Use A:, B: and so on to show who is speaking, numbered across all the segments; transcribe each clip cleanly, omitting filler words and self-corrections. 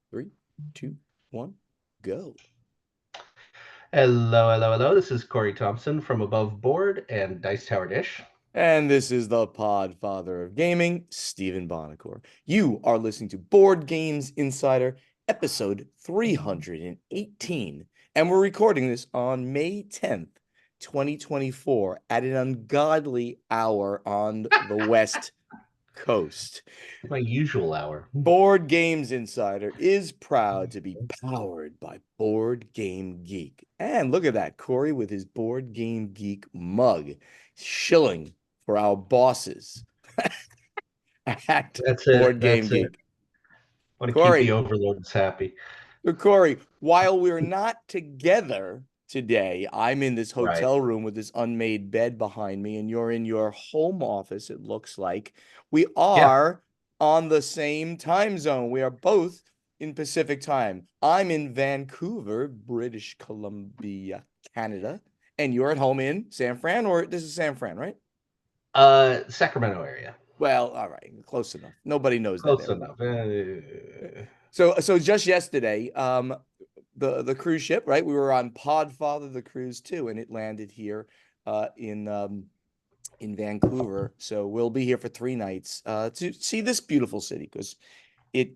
A: Three, two, one, go.
B: Hello, hello, hello. This is Corey Thompson from Above Board and Dice Tower Dish.
A: And this is the Podfather of Gaming, Stephen Bonacore. You are listening to Board Games Insider, episode 318. And we're recording this on May 10th, 2024, at an ungodly hour on the West Coast.
B: My usual hour.
A: Board Games Insider is proud to be powered by Board Game Geek. And look at that, Corey with his Board Game Geek mug, shilling for our bosses at
B: That's
A: Board
B: it.
A: Game
B: That's it.
A: Geek.
B: Want to keep the
A: Corey,
B: overlords happy.
A: Corey, while we're not together today, I'm in this
B: Right.
A: hotel room with this unmade bed behind me, and you're in your home office, it looks like. We
B: Yeah.
A: are on the same time zone. We are both in Pacific time. I'm in Vancouver, British Columbia, Canada, and you're at home in San Fran, or this is San Fran, right?
B: Sacramento area.
A: Well, all right, close enough. Nobody knows that
B: Close
A: area.
B: enough.
A: So just yesterday, the cruise ship, right? We were on Podfather the cruise too, and it landed here in Vancouver. So we'll be here for 3 nights to see this beautiful city because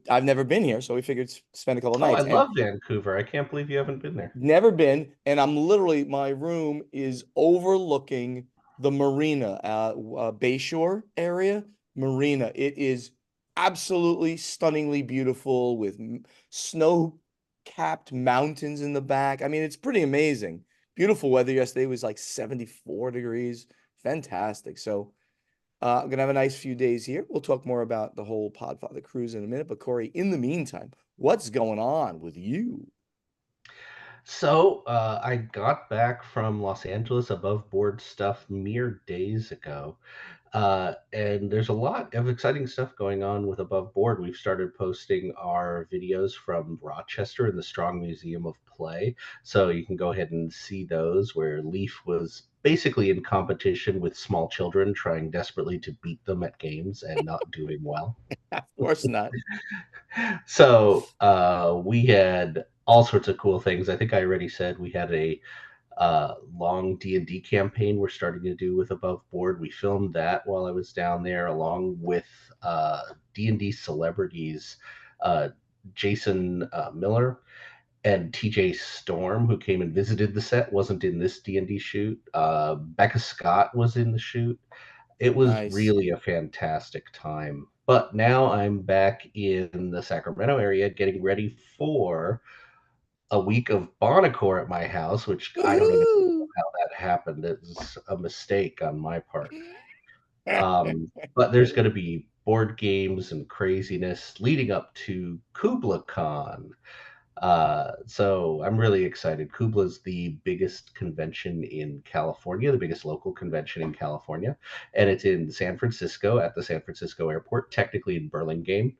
A: I've never been here, so we figured spend a couple
B: Oh, I
A: nights and
B: love Vancouver. I can't believe you haven't been there.
A: never been. And I'm literally my room is overlooking the marina, Bayshore area marina. It is absolutely stunningly beautiful with snow-capped mountains in the back. I mean, it's pretty amazing. Beautiful weather yesterday was like 74 degrees. Fantastic. So I'm gonna have a nice few days here. We'll talk more about the whole Podfather cruise in a minute. But Corey, in the meantime, what's going on with you?
B: So I got back from Los Angeles above board stuff mere days ago. And there's a lot of exciting stuff going on with Above Board. We've started posting our videos from Rochester in the Strong Museum of Play. So you can go ahead and see those where Leaf was basically in competition with small children trying desperately to beat them at games and not doing well.
A: Of course not.
B: So we had all sorts of cool things. I think I already said we had a long D&D campaign we're starting to do with Above Board. We filmed that while I was down there, along with D&D celebrities, uh, Jason Miller and TJ Storm, who came and visited the set, wasn't in this D&D shoot. Becca Scott was in the shoot. It was
A: Nice.
B: really a fantastic time. But now I'm back in the Sacramento area getting ready for a week of Bonacore at my house, which I don't even know
A: Woohoo!
B: how that happened. It's a mistake on my part. But there's going to be board games and craziness leading up to Kubla Khan. So I'm really excited. Kubla is the biggest convention in California, the biggest local convention in California, and it's in San Francisco at the San Francisco airport, technically in Burlingame.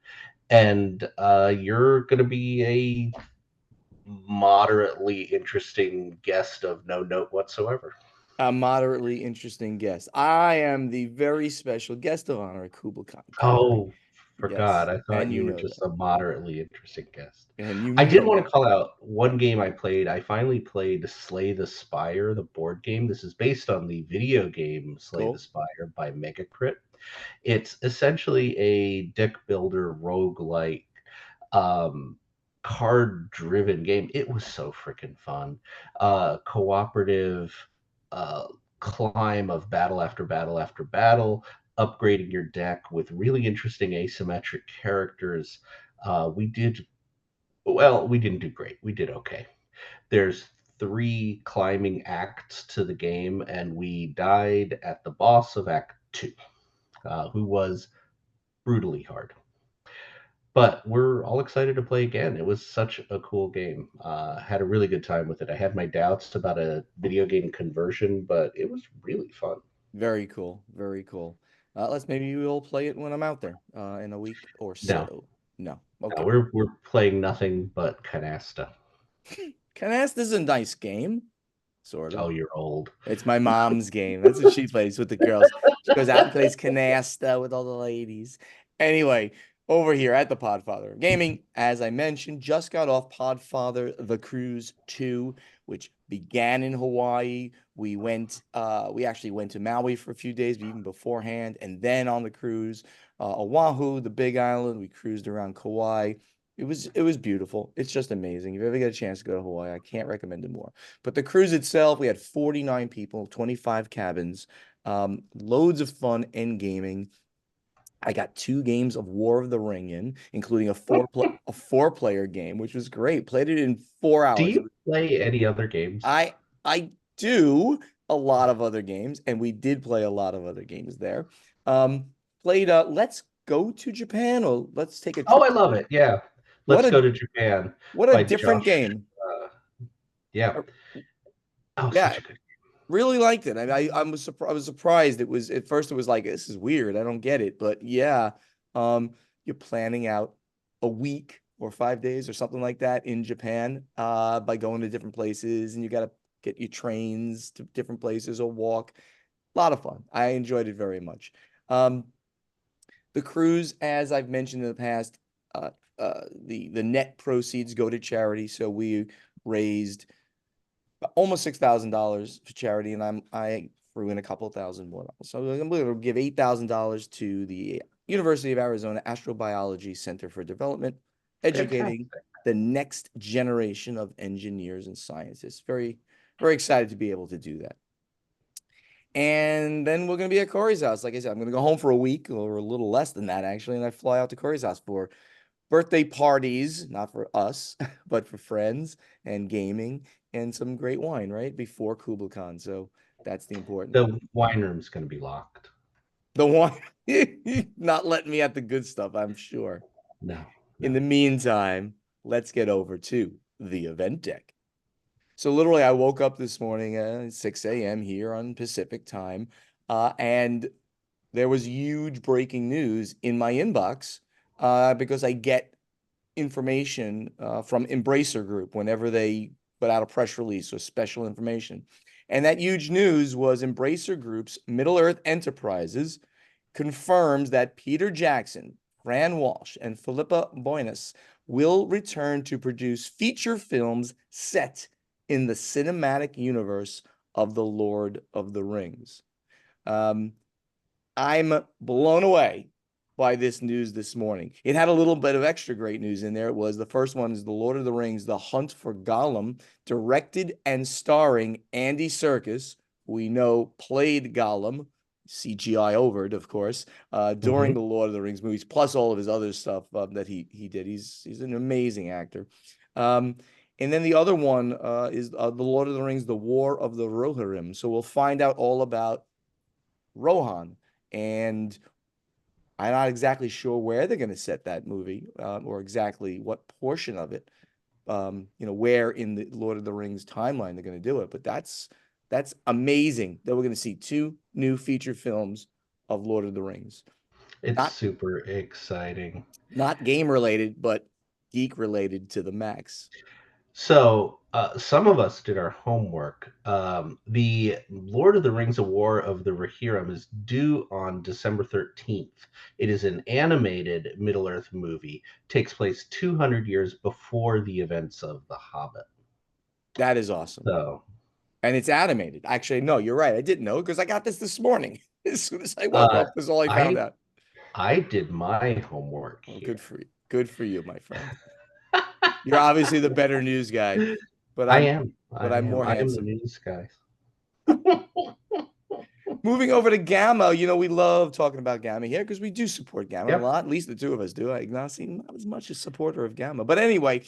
B: And you're going to be a moderately interesting guest of no note whatsoever.
A: A moderately interesting guest. I am the very special guest of honor at Kubla Khan, Corey.
B: Oh, forgot.
A: Yes,
B: I thought
A: and
B: you
A: you
B: were
A: know
B: just
A: that.
B: a moderately interesting guest.
A: And you
B: I did
A: know
B: want to
A: that.
B: call out one game I played. I finally played Slay the Spire, the board game. This is based on the video game Slay the
A: Cool.
B: Spire by Megacrit. It's essentially a deck builder roguelike um, card driven game. It was so freaking fun. Cooperative uh, climb of battle after battle after battle, upgrading your deck with really interesting asymmetric characters. We did well, we didn't do great. We did okay. There's three climbing acts to the game, and we died at the boss of Act Two, who was brutally hard. But we're all excited to play again. It was such a cool game. Had a really good time with it. I had my doubts about a video game conversion, but it was really fun.
A: Very cool. Very cool. Let's maybe we'll play it when I'm out there in a week or
B: No,
A: so. No.
B: no,
A: Okay.
B: we're playing nothing but canasta.
A: Canasta is a nice game, sort of.
B: Oh, you're old.
A: It's my mom's game. That's what she plays with the girls. She goes out and plays canasta with all the ladies. Anyway, over here at the Podfather Gaming, as I mentioned, just got off Podfather the Cruise 2, which began in Hawaii. We actually went to Maui for a few days, but even beforehand, and then on the cruise, Oahu, the Big Island. We cruised around Kauai. It was beautiful. It's just amazing. If you ever get a chance to go to Hawaii, I can't recommend it more. But the cruise itself, we had 49 people, 25 cabins, loads of fun and gaming. I got 2 games of War of the Ring in, including a 4-player game, which was great. Played it in 4 hours.
B: Do you play any other games?
A: I do a lot of other games, and we did play a lot of other games there. Um, Played Let's Go to Japan, or Let's Take a
B: Oh,
A: Trip
B: I
A: to
B: love
A: Japan.
B: it. Yeah.
A: What
B: Let's
A: a
B: Go to Japan
A: what a
B: by
A: different
B: Josh.
A: game.
B: Uh, yeah.
A: Uh,
B: Oh,
A: Yeah,
B: such a good.
A: really liked it. I was surprised. It was at first it was like this is weird. I don't get it, but yeah, you're planning out a week or 5 days or something like that in Japan, by going to different places, and you got to get your trains to different places or walk. A lot of fun. I enjoyed it very much. Um, the cruise, as I've mentioned in the past, the net proceeds go to charity. So we raised almost $6,000 for charity, and I threw in a couple of thousand more dollars. So I'm going to give $8,000 to the University of Arizona Astrobiology Center for Development, educating
B: Fantastic.
A: the next generation of engineers and scientists. Very, very excited to be able to do that. And then we're going to be at Corey's house. Like I said, I'm going to go home for a week or a little less than that, actually. And I fly out to Corey's house for birthday parties, not for us, but for friends and gaming and some great wine, right? Before Kubla Khan. So that's the important part.
B: The wine room's going to be locked.
A: The wine, not letting me at the good stuff, I'm sure.
B: No,
A: In
B: no.
A: the meantime, let's get over to the event deck. So literally, I woke up this morning at 6 a.m. here on Pacific time, and there was huge breaking news in my inbox, because I get information from Embracer Group whenever they put out a press release or special information. And that huge news was Embracer Group's Middle Earth Enterprises confirms that Peter Jackson, Fran Walsh, and Philippa Boynes will return to produce feature films set in the cinematic universe of The Lord of the Rings. Um, I'm blown away by this news this morning. It had a little bit of extra great news in there. It was the first one is The Lord of the Rings, The Hunt for Gollum, directed and starring Andy Serkis, who we know played Gollum, CGI over it, of course, during
B: Hmm.
A: the Lord of the Rings movies, plus all of his other stuff that he did. He's an amazing actor. Um, and then the other one is The Lord of the Rings, The War of the Rohirrim. So we'll find out all about Rohan, and I'm not exactly sure where they're going to set that movie, or exactly what portion of it, where in the Lord of the Rings timeline they're going to do it. But that's amazing that we're going to see 2 new feature films of Lord of the Rings.
B: It's
A: Not
B: super exciting.
A: not game related, but geek related to the max.
B: So, some of us did our homework. The Lord of the Rings: A War of the Rohirrim is due on December 13th. It is an animated Middle Earth movie. Takes place 200 years before the events of The Hobbit.
A: That is awesome.
B: So,
A: And it's animated. Actually, no, you're right. I didn't know because I got this morning. As soon as I woke
B: uh,
A: up, this is all I found
B: I
A: out.
B: I did my homework
A: Well, good
B: here.
A: for you. Good for you, my friend. You're obviously the better news guy, but
B: I
A: I'm
B: am. I
A: but I'm
B: am.
A: more
B: I am the
A: handsome.
B: news guy.
A: Moving over to GAMA, we love talking about GAMA here because we do support GAMA a
B: Yep.
A: lot. At least the two of us do. Ignacy, not as much a supporter of GAMA. But anyway,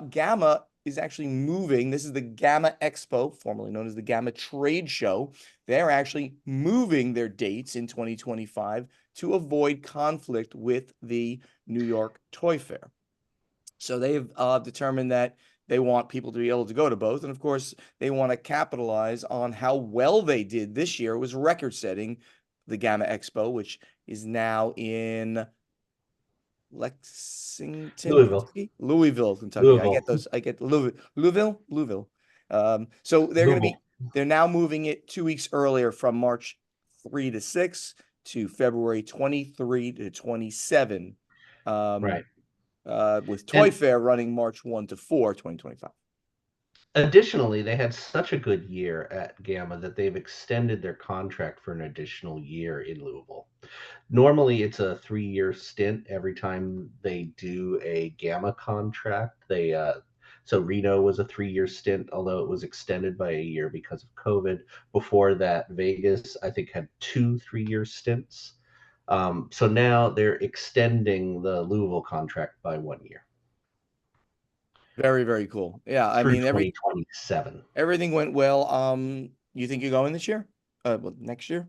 A: GAMA is actually moving. This is the GAMA Expo, formerly known as the GAMA Trade Show. They're actually moving their dates in 2025 to avoid conflict with the New York Toy Fair. So they've determined that they want people to be able to go to both. And of course, they want to capitalize on how well they did this year. It was record setting, the Gamma Expo, which is now in Lexington,
B: Louisville.
A: Kentucky, Louisville, Kentucky. I
B: Louisville.
A: get those. I get Louisville. So they're going to
B: Louisville.
A: be, they're now moving it 2 weeks earlier from March 3 to 6 to February 23 to 27. um,
B: Right.
A: with Toy
B: And
A: Fair running March 1 to 4, 2025.
B: additionally, they had such a good year at GAMA that they've extended their contract for an additional year in Louisville. Normally, it's a 3-year stint every time they do a GAMA contract. So Reno was a 3-year stint, although it was extended by a year because of COVID. Before that, Vegas, I think, had 2 3-year stints. So now they're extending the Louisville contract by 1 year
A: Very, very cool. Yeah, I
B: through
A: mean,
B: 2027.
A: everything went well. You think you're going this year? Well, next year?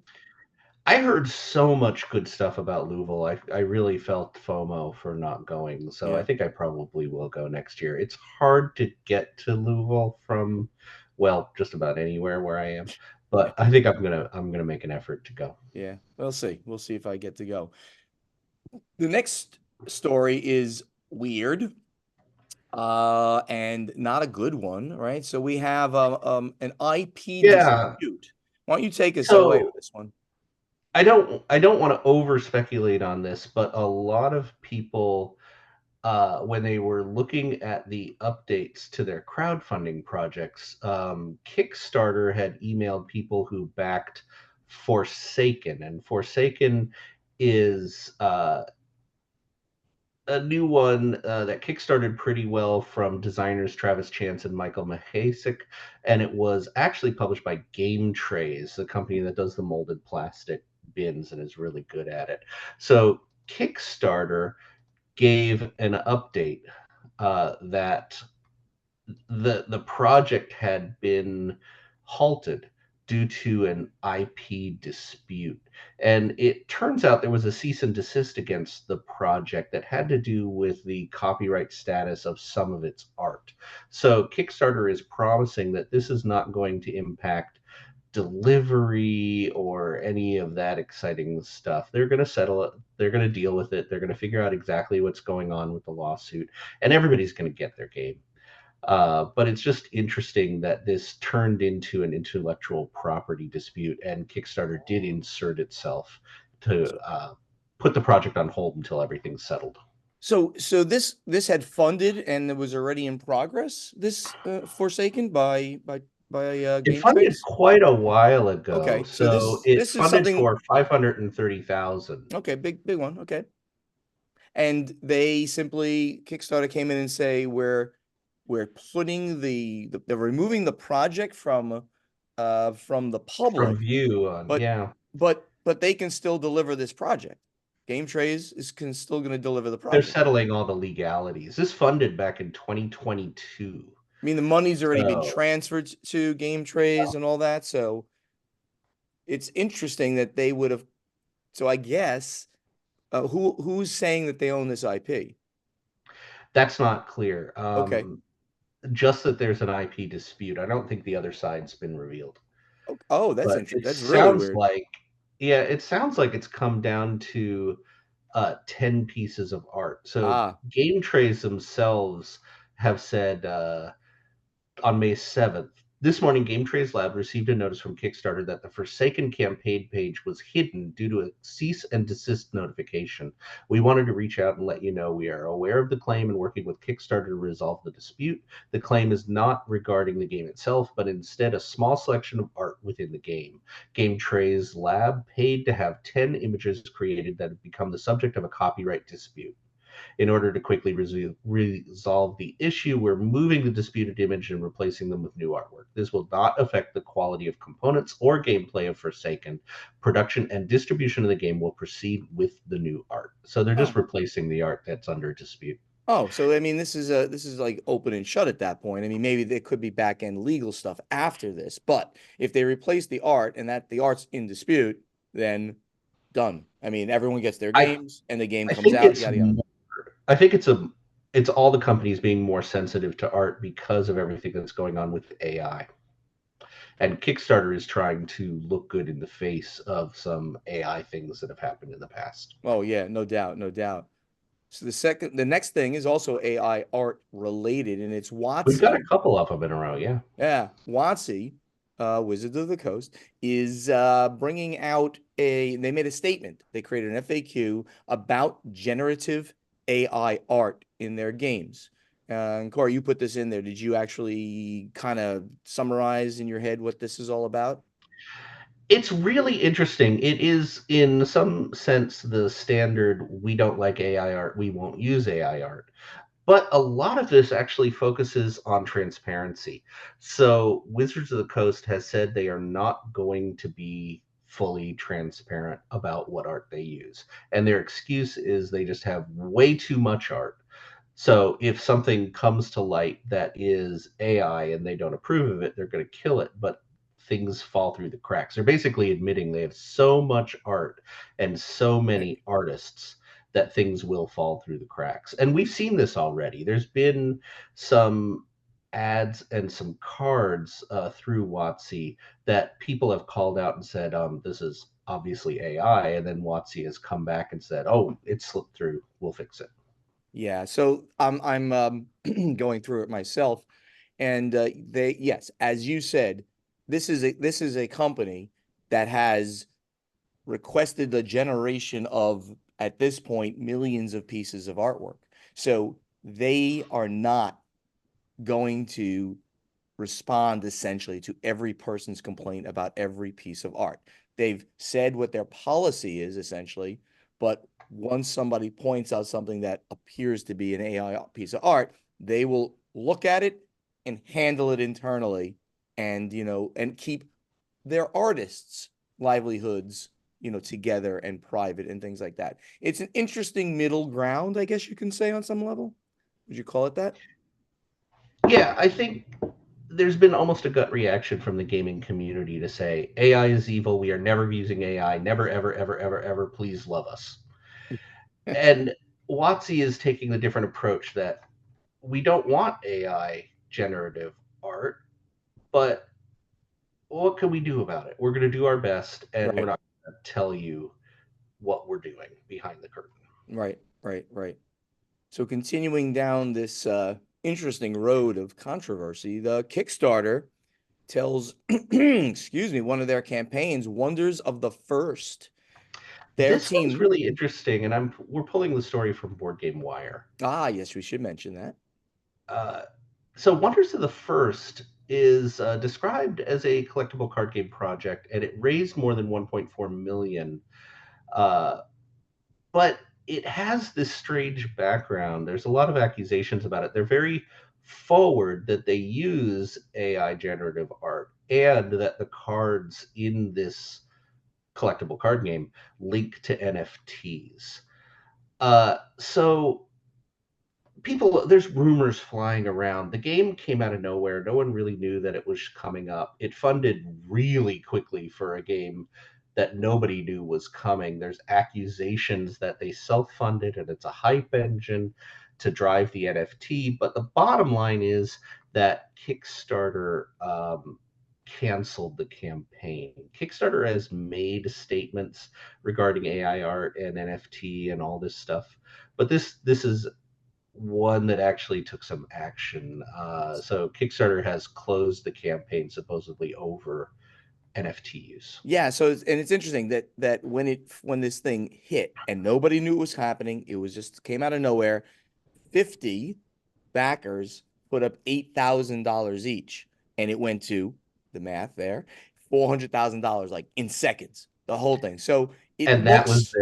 B: I heard so much good stuff about Louisville. I really felt FOMO for not going, so I
A: Yeah.
B: think I probably will go next year. It's hard to get to Louisville from, well, just about anywhere where I am,
A: Yeah.
B: but I think I'm gonna make an effort to go.
A: Yeah. We'll see. We'll see if I get to go. The next story is weird, and not a good one, right? So we have an IP
B: Yeah.
A: dispute. Why don't you take us away
B: So
A: with this one?
B: I don't want to over speculate on this, but a lot of people when they were looking at the updates to their crowdfunding projects, Kickstarter had emailed people who backed Forsaken, and Forsaken is a new one that kickstarted pretty well from designers Travis Chance and Michael Mahasik, and it was actually published by Game Trays, the company that does the molded plastic bins and is really good at it. So Kickstarter gave an update that the project had been halted due to an IP dispute. And it turns out there was a cease and desist against the project that had to do with the copyright status of some of its art. So Kickstarter is promising that this is not going to impact delivery or any of that exciting stuff. They're going to settle it. They're going to deal with it. They're going to figure out exactly what's going on with the lawsuit, and everybody's going to get their game. But it's just interesting that this turned into an intellectual property dispute, and Kickstarter did insert itself to put the project on hold until everything's settled.
A: So this had funded and it was already in progress. This Forsaken by
B: It
A: Game
B: funded
A: Trace.
B: quite a while ago,
A: Okay, so
B: so it
A: this is
B: funded
A: something.
B: for 530,000
A: Okay, big one. Okay, and they simply Kickstarter came in and say we're putting they're removing the project from the
B: from
A: public,
B: view on,
A: but
B: yeah.
A: but they can still deliver this project. Game Trays is can still going to deliver the
B: They're
A: project.
B: settling all the legalities. This funded back in 2022.
A: I mean, the money's already been
B: So
A: transferred to Game Trays and all that, so it's interesting that they would have. So I guess who's saying that they own this IP?
B: that's not clear.
A: Okay.
B: Just that there's an IP dispute. I don't think the other side's been revealed.
A: Oh, that's
B: But
A: interesting.
B: it
A: That's really
B: sounds
A: weird.
B: like, yeah, it sounds like it's come down to 10 pieces of art. So
A: Ah,
B: game trays themselves have said on May 7th. This morning, Game Trays Lab received a notice from Kickstarter that the Forsaken campaign page was hidden due to a cease and desist notification. We wanted to reach out and let you know we are aware of the claim and working with Kickstarter to resolve the dispute. The claim is not regarding the game itself, but instead a small selection of art within the game. Game Trays Lab paid to have 10 images created that have become the subject of a copyright dispute. In order to quickly resolve the issue, we're moving the disputed image and replacing them with new artwork. This will not affect the quality of components or gameplay of Forsaken. Production and distribution of the game will proceed with the new art. So they're just
A: oh,
B: replacing the art that's under dispute.
A: oh. So I mean, this is like open and shut at that point. I mean, maybe there could be back end legal stuff after this, but if they replace the art and that the art's in dispute, then done. I mean, everyone gets their
B: I
A: games and the game
B: I
A: comes
B: think
A: out,
B: it's
A: yada yada.
B: I think it's all the companies being more sensitive to art because of everything that's going on with AI. And Kickstarter is trying to look good in the face of some AI things that have happened in the past.
A: Oh yeah, no doubt, no doubt. So the next thing is also AI art related, and it's
B: We've got a
A: WotC.
B: couple of them in a row, yeah.
A: Yeah, WotC, Wizards of the Coast, is bringing out they made a statement. They created an FAQ about generative AI art in their games. And Corey, you put this in there. Did you actually kind of summarize in your head what this is all about?
B: It's really interesting. It is, in some sense, the standard we don't like AI art, we won't use AI art. But a lot of this actually focuses on transparency. So Wizards of the Coast has said they are not going to be fully transparent about what art they use. And their excuse is they just have way too much art. So if something comes to light that is AI and they don't approve of it, they're going to kill it. But things fall through the cracks. They're basically admitting they have so much art and so
A: Right.
B: many artists that things will fall through the cracks. And we've seen this already. There's been some ads and some cards through WotC that people have called out and said, this is obviously AI. And then WotC has come back and said, oh, it slipped through. We'll fix it.
A: Yeah, so I'm going through it myself, and they yes, as you said, this is a company that has requested the generation of, at this point, millions of pieces of artwork. So they are not going to respond essentially to every person's complaint about every piece of art. They've said what their policy is essentially, but once somebody points out something that appears to be an AI piece of art, they will look at it and handle it internally and, and keep their artists' livelihoods, together and private and things like that. It's an interesting middle ground, I guess you can say on some level. Would you call it that?
B: Yeah, I think there's been almost a gut reaction from the gaming community to say AI is evil. We are never using AI. Never, ever, ever, ever, ever. Please love us. And WotC is taking the different approach that we don't want AI generative art, but what can we do about it? We're going to do our best, and we're
A: Right,
B: not going to tell you what we're doing behind the curtain.
A: right, right, right. So continuing down this interesting road of controversy, the Kickstarter tells, excuse me, one of their campaigns, Wonders of the First. Their
B: This one's
A: team,
B: really interesting, and we're pulling the story from Board Game Wire.
A: yes, we should mention that.
B: Uh, so Wonders of the First is described as a collectible card game project, and it raised more than 1.4 million. Uh, but it has this strange background. There's a lot of accusations about it. They're very forward that they use AI generative art and that the cards in this collectible card game link to NFTs. So people, there's rumors flying around. The game came out of nowhere. No one really knew that it was coming up. It funded really quickly for a game that nobody knew was coming. There's accusations that they self-funded and it's a hype engine to drive the NFT. But the bottom line is that Kickstarter canceled the campaign. Kickstarter has made statements regarding AI art and NFT and all this stuff, but this is one that actually took some action. So Kickstarter has closed the campaign supposedly over NFT use.
A: Yeah, so it's interesting that when this thing hit and nobody knew it was happening, it was just came out of nowhere. 50 backers put up $8,000 each, and it went to the math there, $400,000 like in seconds, the whole thing. So it
B: And
A: looks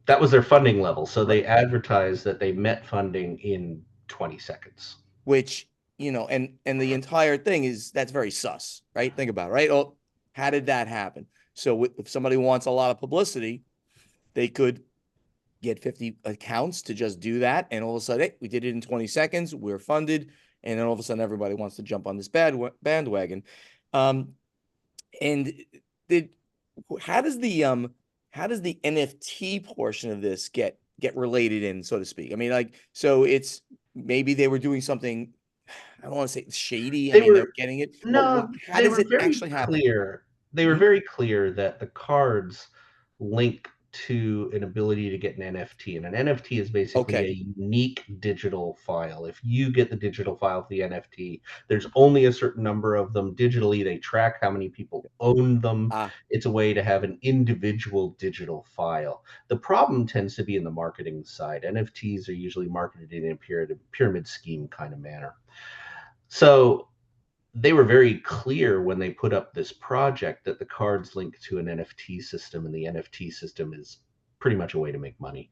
B: that was their funding level. So
A: right,
B: they advertised that they met funding in 20 seconds.
A: which and the entire thing is that's very sus, right? Think about it, right? Oh, how did that happen? So if somebody wants a lot of publicity, they could get 50 accounts to just do that. And all of a sudden, hey, we did it in 20 seconds. We're funded. And then all of a sudden, everybody wants to jump on this bandwagon. Um, and did how does the NFT portion of this get related in, so to speak? I mean, like, so it's maybe they were doing something, I don't want to say shady. I
B: They
A: mean, they
B: were
A: were getting it, but
B: no,
A: how
B: they
A: does
B: were
A: it
B: very
A: actually happen?
B: clear. They were
A: Mhm.
B: very clear that the cards link to an ability to get an NFT. And an NFT is basically
A: Okay.
B: a unique digital file. If you get the digital file of the NFT, there's only a certain number of them digitally. They track how many people own them.
A: Ah,
B: It's a way to have an individual digital file. The problem tends to be in the marketing side. NFTs are usually marketed in a pyramid scheme kind of manner. So they were very clear when they put up this project that the cards link to an NFT system, and the NFT system is pretty much a way to make money.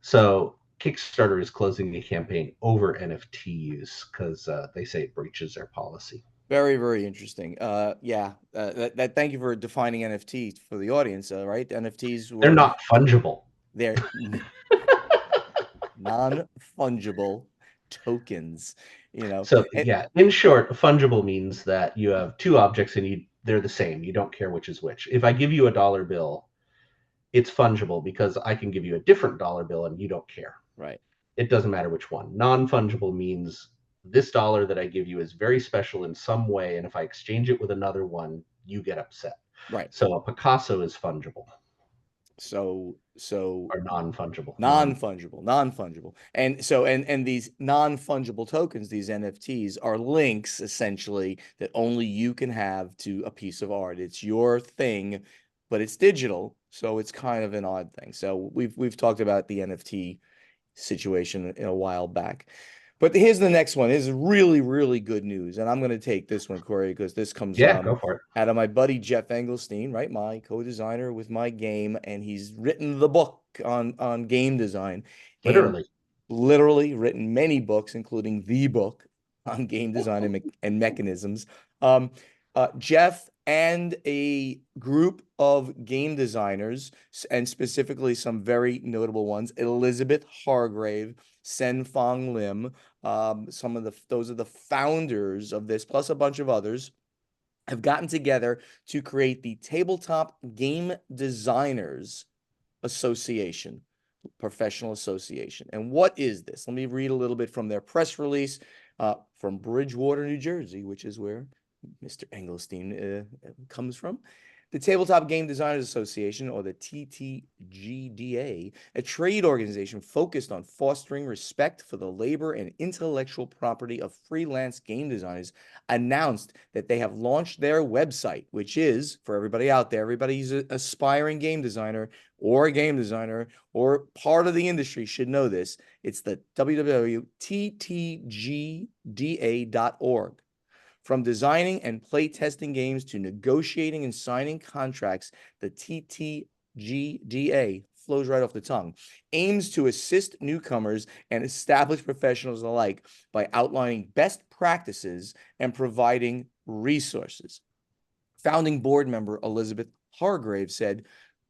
B: So Kickstarter is closing a campaign over NFT use because they say it breaches their policy.
A: very, very interesting. Yeah. Thank you for defining NFT for the audience. Right? NFTs
B: They're
A: were
B: not fungible.
A: they're non-fungible tokens.
B: So
A: And
B: yeah, in short, fungible means that you have two objects and they're the same. You don't care which is which. If I give you a dollar bill, it's fungible because I can give you a different dollar bill and you don't care.
A: right,
B: It doesn't matter which one. Non-fungible means this dollar that I give you is very special in some way, and if I exchange it with another one, you get upset.
A: right.
B: So a Picasso is fungible
A: So
B: or non-fungible.
A: non-fungible. And these non-fungible tokens, these NFTs, are links essentially that only you can have to a piece of art. It's your thing, but it's digital, so it's kind of an odd thing. So we've talked about the NFT situation in a while back. But here's the next one. This is really, really good news. And I'm going to take this one, Corey, because this comes
B: Yeah, go for it.
A: out of my buddy Jeff Engelstein, right? My co-designer with my game. And he's written the book on game design and
B: Literally.
A: literally written many books, including the book on game design and mechanisms. Um, Jeff and a group of game designers, and specifically some very notable ones, Elizabeth Hargrave, Sen Fong Lim, those are the founders of this, plus a bunch of others, have gotten together to create the Tabletop Game Designers Association, professional association. And what is this? Let me read a little bit from their press release from Bridgewater, New Jersey, which is where Mr. Engelstein comes from. The Tabletop Game Designers Association, or the TTGDA, a trade organization focused on fostering respect for the labor and intellectual property of freelance game designers, announced that they have launched their website, which is, for everybody out there, everybody who's an aspiring game designer or a game designer or part of the industry should know this. It's the www.ttgda.org. From designing and play testing games to negotiating and signing contracts, the TTGDA flows right off the tongue, aims to assist newcomers and established professionals alike by outlining best practices and providing resources. Founding board member Elizabeth Hargrave said,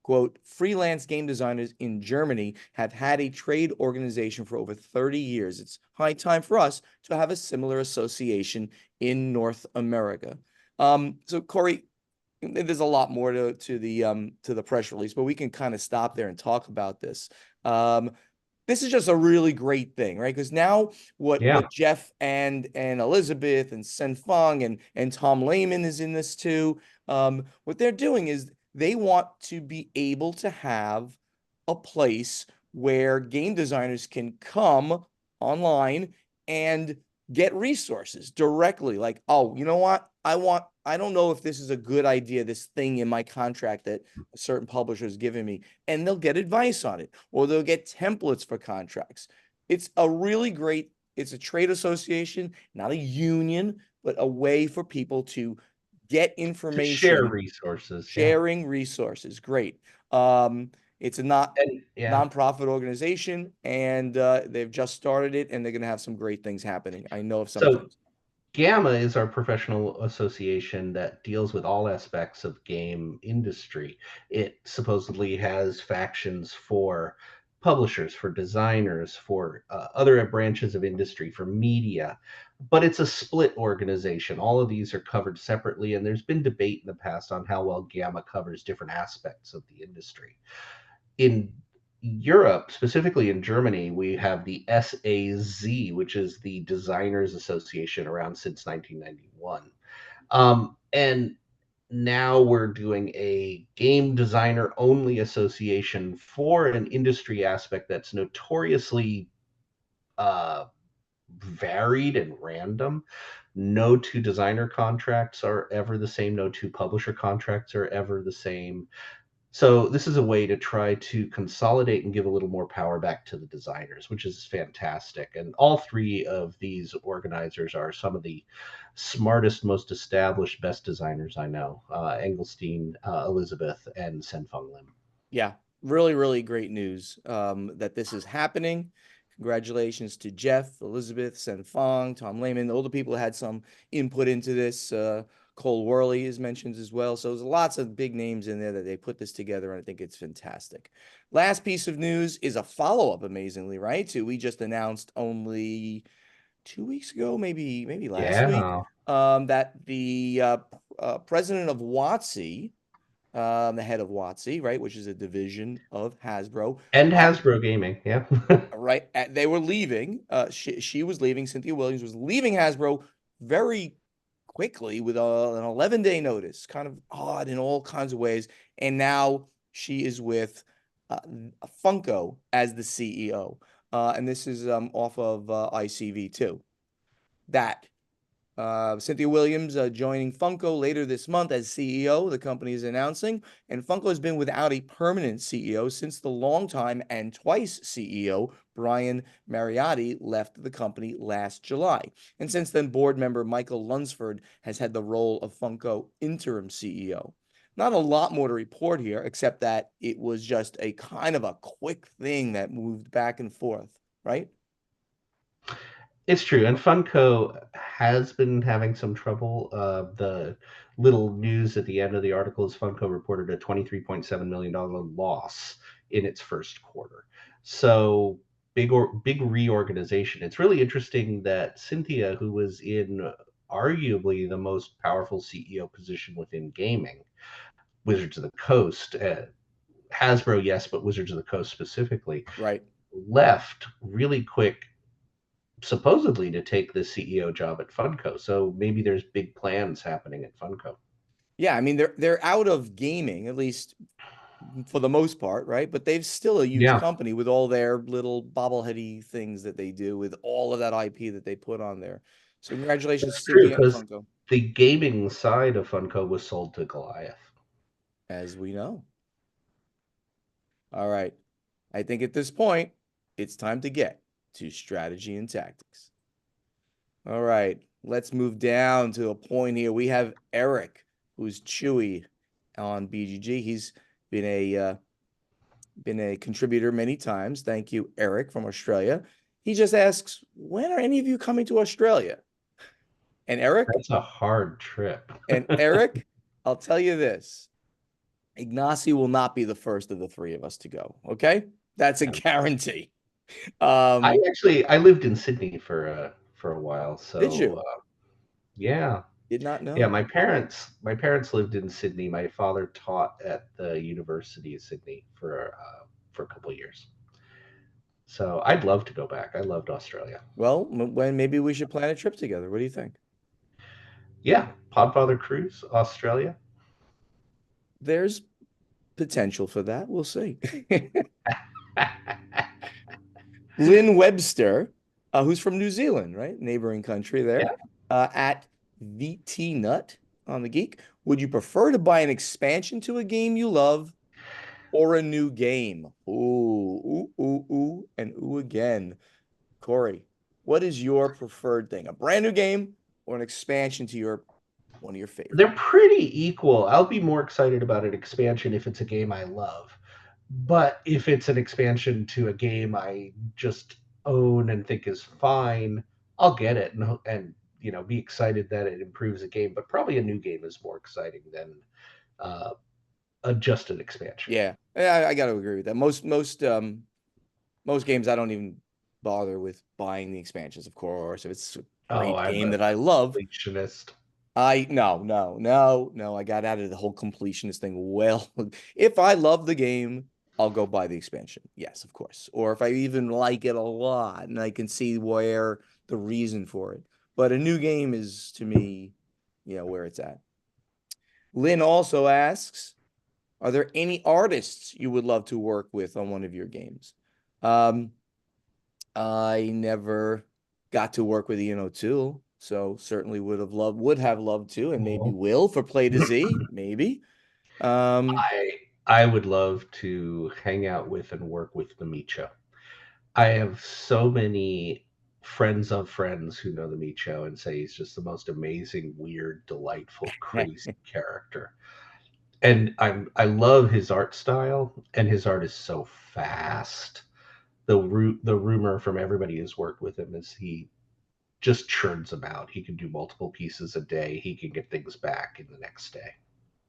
A: quote, freelance game designers in Germany have had a trade organization for over 30 years. It's high time for us to have a similar association in North America. So Corey, there's a lot more to the press release, but we can kind of stop there and talk about this. This is just a really great thing, right? Because now
B: Yeah.
A: what Jeff and Elizabeth and Sen Fong and Tom Lehman is in this too. What they're doing is they want to be able to have a place where game designers can come online and get resources directly. Like, oh, you know what? I don't know if this is a good idea, this thing in my contract that a certain publisher is giving me, and they'll get advice on it, or they'll get templates for contracts. It's a really great, it's a trade association, not a union, but a way for people to get
B: To share
A: information,
B: resources. Yeah.
A: sharing resources. Great. It's a
B: And yeah.
A: nonprofit organization, and they've just started it, and they're going to have some great things happening. I know of some
B: So
A: things.
B: GAMA is our professional association that deals with all aspects of game industry. It supposedly has factions for publishers, for designers, for other branches of industry, for media, but it's a split organization. All of these are covered separately, and there's been debate in the past on how well GAMA covers different aspects of the industry. In Europe, specifically in Germany, we have the SAZ, which is the Designers Association, around since 1991. And now we're doing a game designer only association for an industry aspect that's notoriously uh, varied and random. No two designer contracts are ever the same. No two publisher contracts are ever the same. So this is a way to try to consolidate and give a little more power back to the designers, which is fantastic. And all three of these organizers are some of the smartest, most established, best designers I know: Engelstein, Elizabeth, and Senfeng Lim.
A: Yeah, really, really great news that this is happening. Congratulations to Jeff, Elizabeth, Sen Fong, Tom Lehman, all the people who had some input into this. Cole Worley is mentioned as well. So there's lots of big names in there that they put this together, and I think it's fantastic. Last piece of news is a follow-up, amazingly, right? To we just announced only 2 weeks ago, maybe last week,
B: Yeah.
A: that the president of WotC, the head of WotC, right, which is a division of Hasbro.
B: And Hasbro Gaming. Yeah.
A: Right, they were leaving. She was leaving. Cynthia Williams was leaving Hasbro very quickly with an 11-day notice. Kind of odd in all kinds of ways. And now she is with Funko as the CEO. And this is off of ICV too. That Cynthia Williams joining Funko later this month as CEO, the company is announcing. And Funko has been without a permanent CEO since the longtime and twice CEO, Brian Mariotti, left the company last July. And since then, board member Michael Lunsford has had the role of Funko interim CEO. Not a lot more to report here, except that it was just a kind of a quick thing that moved back and forth, right?
B: It's true, and Funko has been having some trouble. The little news at the end of the article is Funko reported a $23.7 million loss in its first quarter. So big reorganization. It's really interesting that Cynthia, who was in arguably the most powerful CEO position within gaming, Wizards of the Coast, Hasbro, yes, but Wizards of the Coast specifically,
A: Right.
B: left really quick supposedly to take the CEO job at Funko. So maybe there's big plans happening at Funko.
A: Yeah, I mean they're out of gaming, at least for the most part, right? But they've still a huge
B: Yeah,
A: company with all their little bobbleheady things that they do with all of that IP that they put on there. So congratulations,
B: that's true
A: Cynthia and
B: because
A: Funko,
B: the gaming side of Funko was sold to Goliath.
A: as we know. All right. I think at this point, it's time to get to strategy and tactics. All right. Let's move down to a point here. We have Eric, who's Chewy on BGG. He's been a contributor many times. Thank you, Eric from Australia. He just asks, when are any of you coming to Australia? And Eric,
B: That's a hard trip.
A: and Eric, I'll tell you this. Ignacy will not be the first of the three of us to go. Okay? That's a guarantee.
B: I
A: Um,
B: actually I lived in Sydney for a while,
A: did
B: so
A: you?
B: yeah.
A: Did not
B: Yeah,
A: know.
B: my parents lived in Sydney. My father taught at the University of Sydney for a couple of years. So I'd love to go back. I loved Australia.
A: Well, when maybe we should plan a trip together. What do you think?
B: Yeah, Podfather Cruise, Australia.
A: There's potential for that. We'll see. Lynn Webster, who's from New Zealand, right? Neighboring country there,
B: Yeah,
A: at VT Nut on the Geek. Would you prefer to buy an expansion to a game you love or a new game? And ooh again. Corey, what is your preferred thing? A brand new game or an expansion to your one of your
B: they're
A: favorites?
B: pretty equal. I'll be more excited about an expansion if it's a game I love. But if it's an expansion to a game I just own and think is fine, I'll get it and be excited that it improves a game. But probably a new game is more exciting than uh, just an expansion.
A: Yeah, I got to agree with that. Most games I don't even bother with buying the expansions, of course. If it's a
B: Oh,
A: great
B: I'm
A: game
B: a
A: that I love,
B: completionist.
A: no. I got out of the whole completionist thing. Well, if I love the game, I'll go buy the expansion. Yes, of course. Or if I even like it a lot and I can see where the reason for it. But a new game is to me, where it's at. Lynn also asks, are there any artists you would love to work with on one of your games? Um, I never got to work with Ian O'Toole, so certainly would have loved to, and maybe
B: Mhm.
A: will for Play to Z, maybe. Um,
B: I I would love to hang out with and work with the Micho. I have so many friends of friends who know the Micho and say he's just the most amazing, weird, delightful, crazy character. And I love his art style, and his art is so fast. The rumor from everybody who's worked with him is he just churns them out. He can do multiple pieces a day. He can get things back in the next day.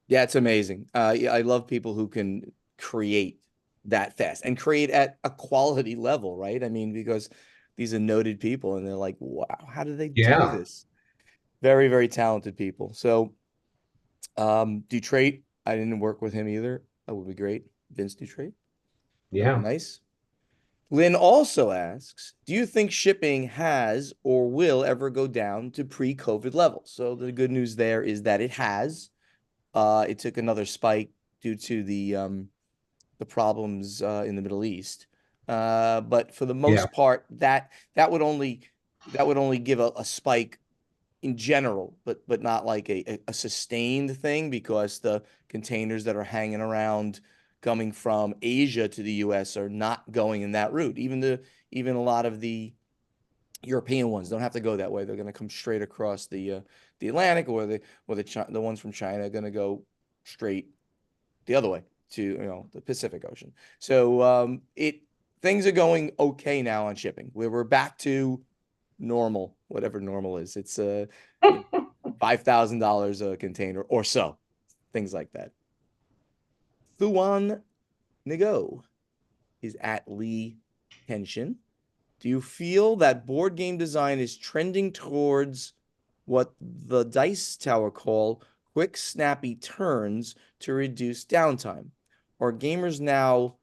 A: yeah, it's amazing. Yeah, I love people who can create that fast and create at a quality level, right? I mean, because these are noted people, and they're like, wow, how do they do
B: Yeah,
A: this? Very, very talented people. So, Dutrait, I didn't work with him either. That would be great. Vince Dutrait. That would be
B: yeah,
A: nice. Lynn also asks, do you think shipping has or will ever go down to pre-COVID levels? So the good news there is that it has. It took another spike due to the problems in the Middle East. But for the
B: yeah.
A: most part, that would only give a spike in general, but not like a sustained thing because the containers that are hanging around coming from Asia to the US are not going in that route. Even a lot of the European ones don't have to go that way. They're going to come straight across the Atlantic, or the ones from China are going to go straight the other way to the Pacific Ocean. So it things are going okay now on shipping. We're back to normal, whatever normal is. It's you know, $5,000 a container or so, things like that. Thuan Ngo is at Lee Henshin. Do you feel that board game design is trending towards what the Dice Tower call quick, snappy turns to reduce downtime? Are gamers now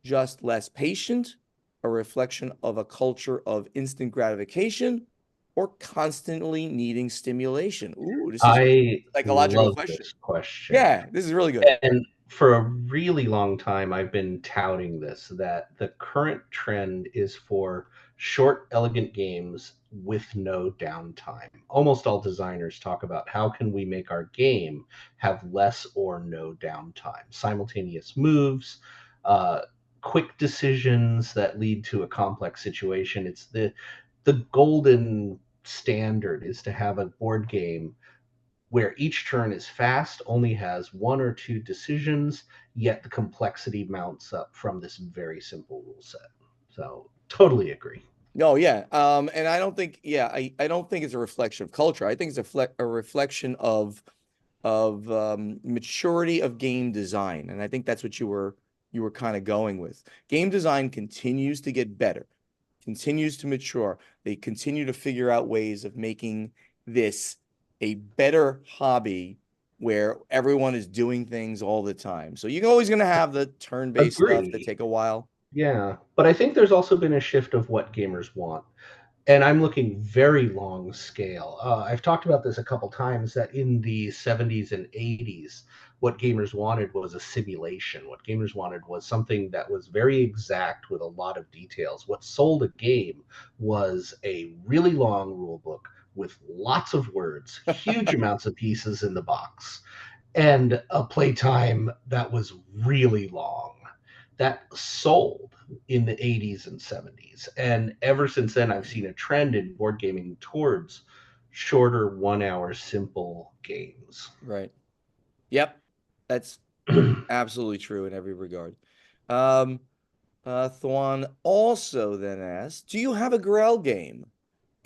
A: just less patient, a reflection of a culture of instant gratification, or constantly needing stimulation? Ooh, this is a
B: I
A: psychological
B: love
A: question.
B: this question.
A: Yeah, this is really good.
B: And for a really long time, I've been touting this that the current trend is for short, elegant games with no downtime. Almost all designers talk about how can we make our game have less or no downtime, simultaneous moves, uh, quick decisions that lead to a complex situation. It's the golden standard is to have a board game where each turn is fast, only has one or two decisions, yet the complexity mounts up from this very simple rule set. So totally agree.
A: No, yeah. And I don't think, yeah, I don't think it's a reflection of culture. I think it's a reflection of maturity of game design. And I think that's what you were kind of going with. Game design continues to get better, continues to mature. They continue to figure out ways of making this a better hobby where everyone is doing things all the time. So you're always going to have the turn-based stuff that
B: Agree.
A: take a while.
B: Yeah. But I think there's also been a shift of what gamers want. And I'm looking very long scale. I've talked about this a couple times that in the 70s and 80s, what gamers wanted was a simulation. What gamers wanted was something that was very exact with a lot of details. What sold a game was a really long rule book with lots of words, huge amounts of pieces in the box, and a playtime that was really long. That sold in the 80s and 70s. And ever since then, I've seen a trend in board gaming towards shorter 1 hour simple games.
A: Right. Yep. That's absolutely true in every regard. Um, Thwan also then asked, do you have a Grail game?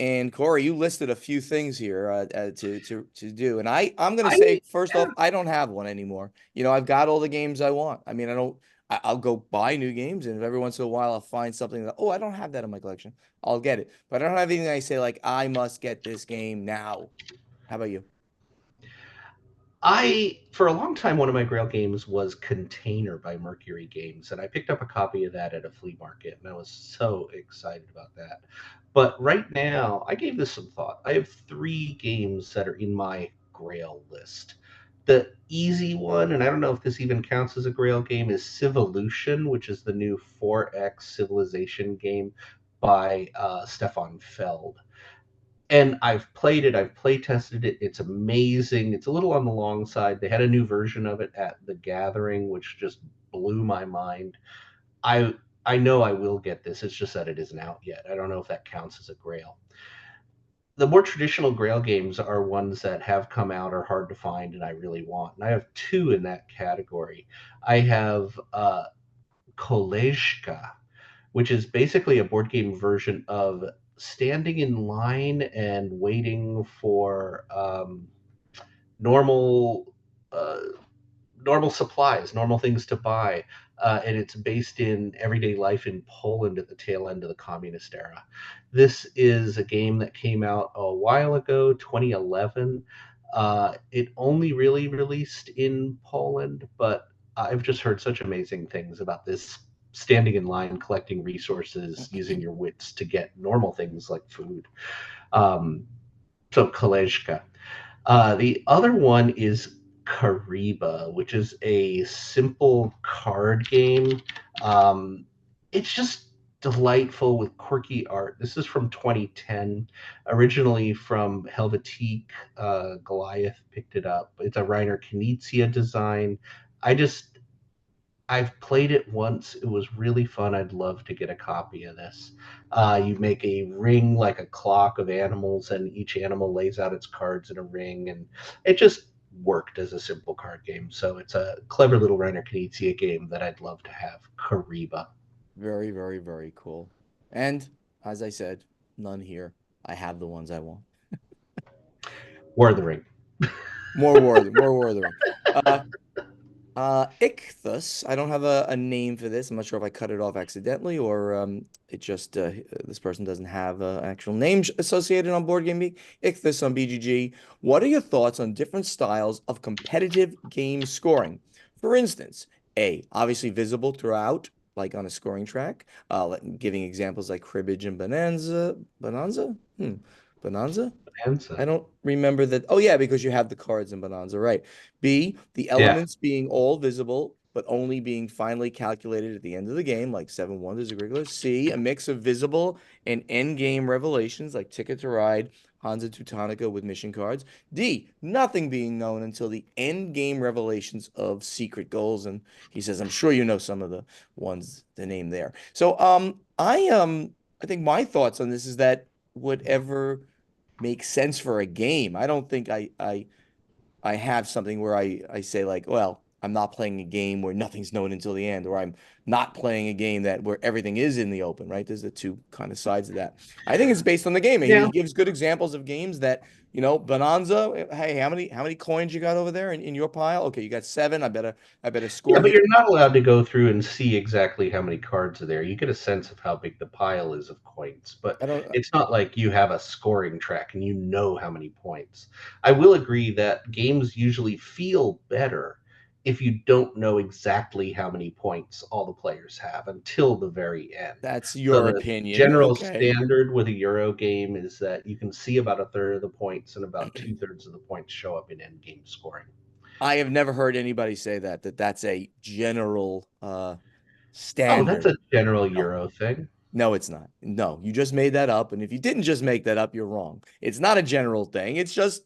A: And Corey, you listed a few things here to do, and I'm gonna say
B: I
A: first off, I don't have one anymore. I've got all the games I want. I mean, I don't. I'll go buy new games, and every once in a while, I'll find something that I don't have that in my collection. I'll get it, but I don't have anything I say like I must get this game now. How about you?
B: I for a long time one of my Grail games was Container by Mercury Games, and I picked up a copy of that at a flea market, and I was so excited about that. But right now, I gave this some thought. I have three games that are in my Grail list. The easy one, and I don't know if this even counts as a Grail game, is Civolution, which is the new 4X Civilization game by Stefan Feld. And I've played it, I've play tested it. It's amazing. It's a little on the long side. They had a new version of it at the Gathering, which just blew my mind. I I know I will get this. It's just that it isn't out yet. I don't know if that counts as a Grail. The more traditional Grail games are ones that have come out, are hard to find, and I really want. And I have two in that category. I have Kolezhka, which is basically a board game version of standing in line and waiting for normal uh, normal supplies, normal things to buy. And it's based in everyday life in Poland at the tail end of the communist era. This is a game that came out a while ago, 2011. It only really released in Poland, but I've just heard such amazing things about this standing in line, collecting resources, using your wits to get normal things like food. Um, so, Kalejka. The other one is Kariba, which is a simple card game. Um, it's just delightful with quirky art. This is from 2010, originally from Helvetique. Goliath picked it up. It's a Reiner Knizia design. I just I've played it once. It was really fun. I'd love to get a copy of this. You make a ring like a clock of animals, and each animal lays out its cards in a ring, and it just worked as a simple card game. So it's a clever little Reiner Knizia game that I'd love to have. Kariba.
A: Very, very, very cool. And as I said, none here. I have the ones I want.
B: War of the Ring.
A: More worthing. Uh, Ichthus. I don't have a name for this. I'm not sure if I cut it off accidentally or it just this person doesn't have an actual name associated on Board Game Geek. Ichthus on BGG. What are your thoughts on different styles of competitive game scoring? For instance, A, obviously visible throughout, like on a scoring track. Giving examples like cribbage and bonanza. Bonanza? Bonanza? I
B: Answer.
A: don't remember that. Oh, yeah, because you have the cards in Bonanza, right? B, the
B: Yeah.
A: elements being all visible, but only being finally calculated at the end of the game, like Seven Wonders of Rigorous. C, a mix of visible and end game revelations, like Ticket to Ride, Hansa Teutonica with mission cards. D, nothing being known until the end game revelations of secret goals. And he says, I'm sure you know some of the ones, the name there. So, I think my thoughts on this is that whatever makes sense for a game. I don't think I have something where I say like, well, I'm not playing a game where nothing's known until the end, or I'm not playing a game that where everything is in the open, right? There's the two kind of sides of that. I think it's based on the game. And
B: Yeah.
A: he gives good examples of games that, Bonanza, hey, how many coins you got over there in your pile? Okay, you got seven. I better
B: Yeah,
A: score
B: but
A: you.
B: you're not allowed to go through and see exactly how many cards are there. You get a sense of how big the pile is of coins, but
A: I don't
B: it's not like you have a scoring track and you know how many points. I will agree that games usually feel better if you don't know exactly how many points all the players have until the very end.
A: that's
B: So
A: your
B: the
A: opinion.
B: general
A: Okay.
B: standard with a Euro game is that you can see about a third of the points and about two-thirds of the points show up in end game scoring.
A: I have never heard anybody say that that's a general
B: Oh, that's
A: standard.
B: a general
A: No.
B: Euro thing.
A: No, it's not. No, you just made that up. And if you didn't just make that up, you're wrong. It's not a general thing. It's just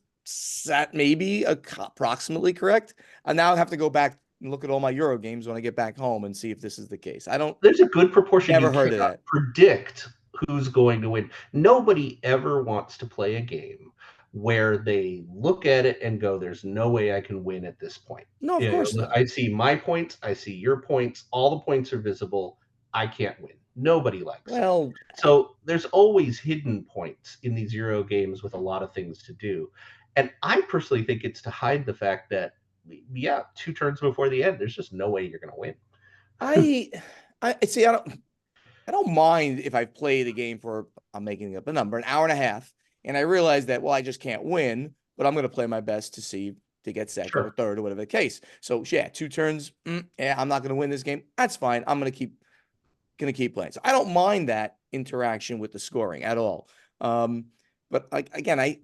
A: that maybe approximately correct. I now have to go back and look at all my Euro games when I get back home and see if this is the case. I don't
B: There's a good proportion you
A: never heard of
B: cannot
A: that.
B: predict who's going to win. Nobody ever wants to play a game where they look at it and go, "There's no way I can win at this point."
A: No, of
B: You
A: course
B: know,
A: not.
B: I see my points, I see your points, all the points are visible. I can't win. Nobody likes that.
A: Well,
B: So there's always hidden points in these Euro games with a lot of things to do. And I personally think it's to hide the fact that, yeah, two turns before the end, there's just no way you're going to win.
A: I I see. I don't mind if I play the game for, I'm making up a number, an hour and a half, and I realize that, well, I just can't win, but I'm going to play my best to get second or
B: Sure.
A: third or whatever the case. So yeah, two turns. Yeah, I'm not going to win this game. That's fine. I'm going to keep playing. So I don't mind that interaction with the scoring at all. But like again, I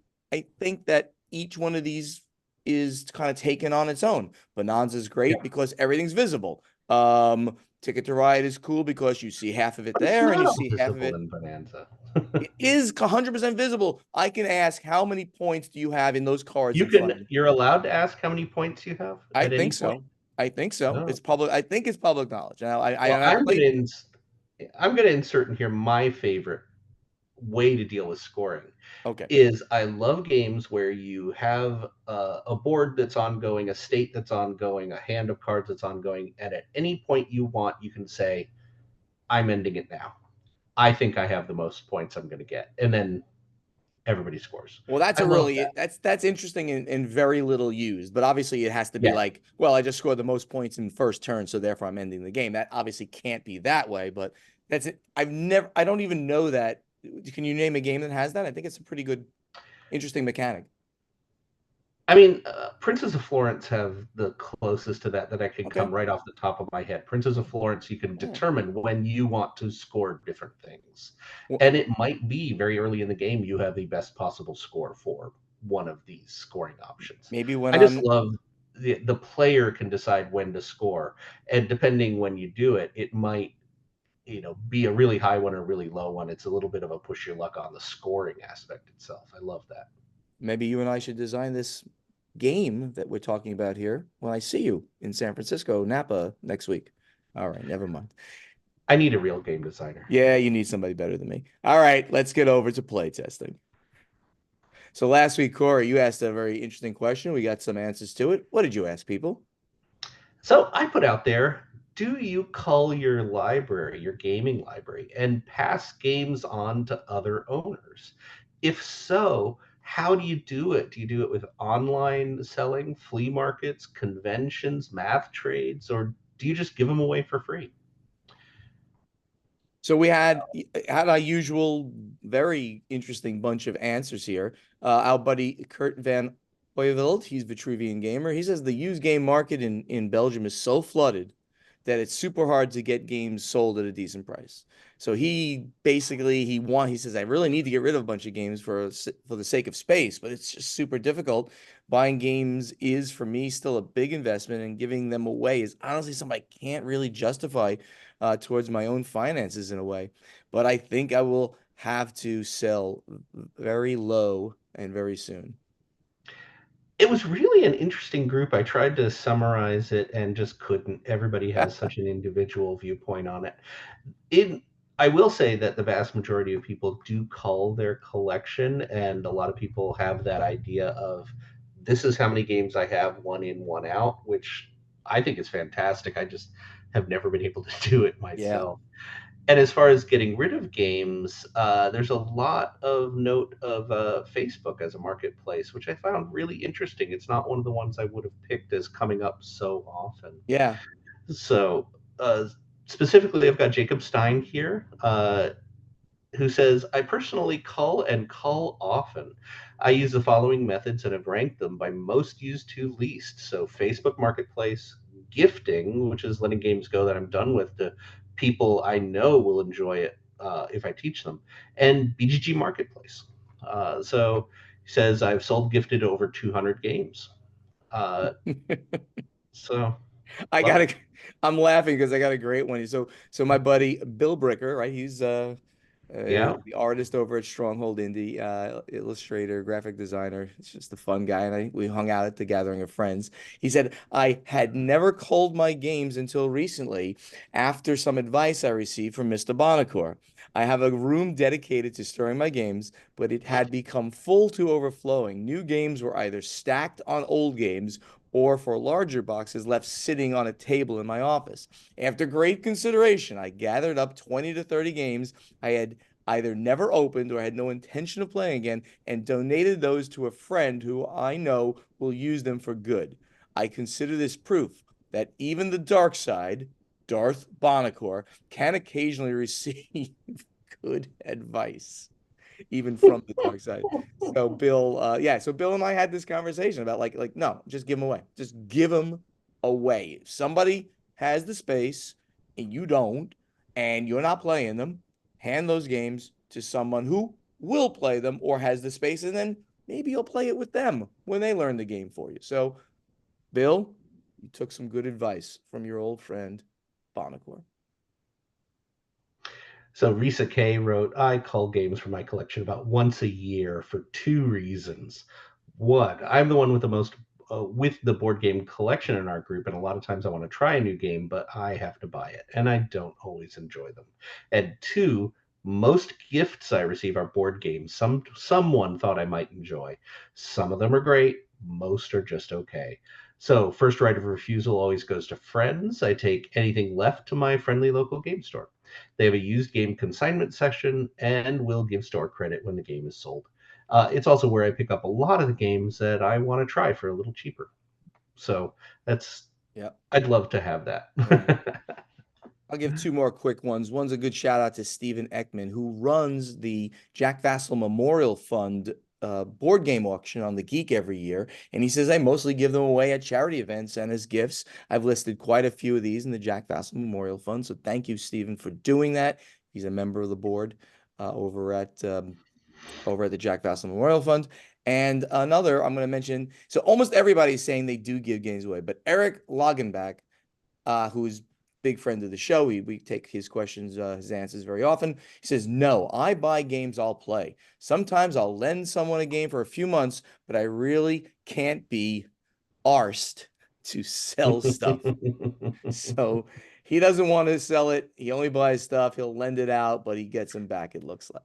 A: think that each one of these is kind of taken on its own. Bonanza is
B: Yeah.
A: great because everything's visible. Ticket to Ride is cool because you see half of it
B: But it's
A: there and
B: not
A: you
B: all
A: see half of
B: visible
A: it.
B: in Bonanza.
A: It is 100% visible. I can ask, how many points do you have in those cards
B: You
A: in front of
B: can
A: me?
B: you're allowed to ask how many points you have
A: I
B: at
A: think
B: any point.
A: so. I think so.
B: Oh.
A: It's public. I think it's public knowledge. Now,
B: Well,
A: I played.
B: I'm gonna insert in here my favorite way to deal with scoring
A: Okay.
B: is I love games where you have a board that's ongoing, a state that's ongoing, a hand of cards that's ongoing, and at any point you want, you can say, "I'm ending it now. I think I have the most points I'm going to get," and then everybody scores.
A: Well, that's
B: I
A: a
B: love
A: really
B: that.
A: that's interesting and very little used. But obviously, it has to be
B: Yeah,
A: like, well, I just scored the most points in first turn, so therefore I'm ending the game. That obviously can't be that way. But that's it. I don't even know that. Can you name a game that has that? I think it's a pretty good, interesting mechanic.
B: I mean, Princes of Florence have the closest to that I can
A: Okay.
B: come right off the top of my head. Princes of Florence, you can
A: Yeah.
B: determine when you want to score different things.
A: Well,
B: And it might be very early in the game you have the best possible score for one of these scoring options.
A: maybe when
B: I just
A: I'm
B: love the player can decide when to score. And depending when you do it, it might be a really high one or a really low one. It's a little bit of a push your luck on the scoring aspect itself. I love that.
A: maybe you and I should design this game that we're talking about here when I see you in San Francisco, Napa next week. All right, never mind.
B: I need a real game designer.
A: Yeah, you need somebody better than me. All right, let's get over to play testing. So last week, Corey, you asked a very interesting question. We got some answers to it. What did you ask people?
B: So I put out there, do you cull your library, your gaming library, and pass games on to other owners? If so, how do you do it? Do you do it with online selling, flea markets, conventions, math trades, or do you just give them away for free?
A: So we had our usual very interesting bunch of answers here. Our buddy Kurt Van Hoyveld, he's Vitruvian Gamer. He says the used game market in Belgium is so flooded that it's super hard to get games sold at a decent price. So he basically he says I really need to get rid of a bunch of games for the sake of space, but it's just super difficult. Buying games is for me still a big investment, and giving them away is honestly something I can't really justify towards my own finances in a way. But I think I will have to sell very low and very soon.
B: It was really an interesting group. I tried to summarize it and just couldn't. Everybody has such an individual viewpoint on it. In I will say that the vast majority of people do cull their collection, and a lot of people have that idea of this is how many games I have, one in, one out, which I think is fantastic. I just have never been able to do it
A: Yeah.
B: myself. And as far as getting rid of games, there's a lot of note of Facebook as a marketplace, which I found really interesting. It's not one of the ones I would have picked as coming up so often.
A: Yeah.
B: So, specifically, I've got Jacob Stein here, who says, I personally cull and cull often. I use the following methods and have ranked them by most used to least. So, Facebook Marketplace, gifting, which is letting games go that I'm done with to people I know will enjoy it if I teach them, and BGG Marketplace. So, he says, I've sold gifted over 200 games. Uh, so,
A: I
B: love it.
A: gotta, I'm laughing because I got a great one. So my buddy Bill Bricker, right? He's
B: Yeah.
A: the artist over at Stronghold Indie, illustrator, graphic designer. It's just a fun guy, and we hung out at the gathering of friends. He said I had never culled my games until recently, after some advice I received from Mr. Bonacore. I have a room dedicated to storing my games, but it had become full to overflowing. New games were either stacked on old games or for larger boxes left sitting on a table in my office. After great consideration, I gathered up 20 to 30 games I had either never opened or had no intention of playing again and donated those to a friend who I know will use them for good. I consider this proof that even the dark side, Darth Bonacore, can occasionally receive good advice even from the dark side. So Bill, yeah, so Bill and I had this conversation about no, just give them away. Just give them away. If somebody has the space and you don't, and you're not playing them, hand those games to someone who will play them or has the space, and then maybe you'll play it with them when they learn the game for you. So, Bill, you took some good advice from your old friend, Bonacor.
B: So Risa K wrote, I cull games from my collection about once a year for two reasons. One, I'm the one with the most with the board game collection in our group, and a lot of times I want to try a new game, but I have to buy it, and I don't always enjoy them. And two, most gifts I receive are board games someone thought I might enjoy. Some of them are great, most are just okay. So first right of refusal always goes to friends. I take anything left to my friendly local game store. They have a used game consignment section and will give store credit when the game is sold. It's also where I pick up a lot of the games that I want to try for a little cheaper. So that's
A: Yeah.
B: I'd love to have that.
A: Yeah. I'll give two more quick ones. One's a good shout out to Stephen Eckman, who runs the Jack Vassal Memorial Fund board game auction on the Geek every year. And he says, I mostly give them away at charity events and as gifts. I've listed quite a few of these in the Jack Vassal Memorial Fund. So thank you, Stephen, for doing that. He's a member of the board over at the Jack Vassal Memorial Fund. And another I'm going to mention. So almost everybody's saying they do give games away, but Eric Lagenbach, who's big friend of the show. We take his questions, his answers very often. He says, no, I buy games I'll play. Sometimes I'll lend someone a game for a few months, but I really can't be arsed to sell stuff. So he doesn't want to sell it. He only buys stuff. He'll lend it out, but he gets them back, it looks like.